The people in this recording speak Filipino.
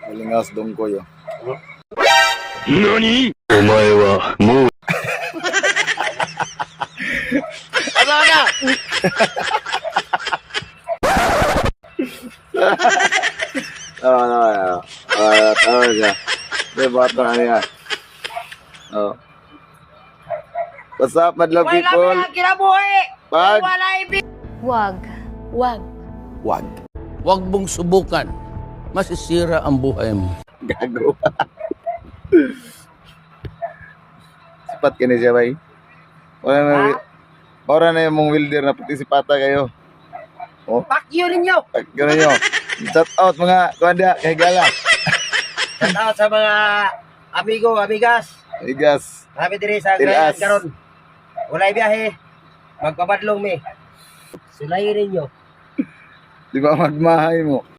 Malingas dongkoy oh. NANI?! Omae wa mou... Asa ka? Tawa siya. Di bata na niya. Oh. What's up, madlang people? Pag. Wag. Wag. Wag. Huwag mong subukan. Masisira ang buhay mo. Gago. Sipat ka na siya, bay. Wala na yung mong wilder na pati sipata kayo. Oh, Pakyo ninyo! pagkyo na nyo. Shout out mga kuwanda, kay Gala. Shout out sa mga amigo, amigas. Igas. Happy diri sa Tilas. Gayan karon. Walay biyahe. Magpapadlong mi. Sulayin ninyo. Di ba magmahay mo?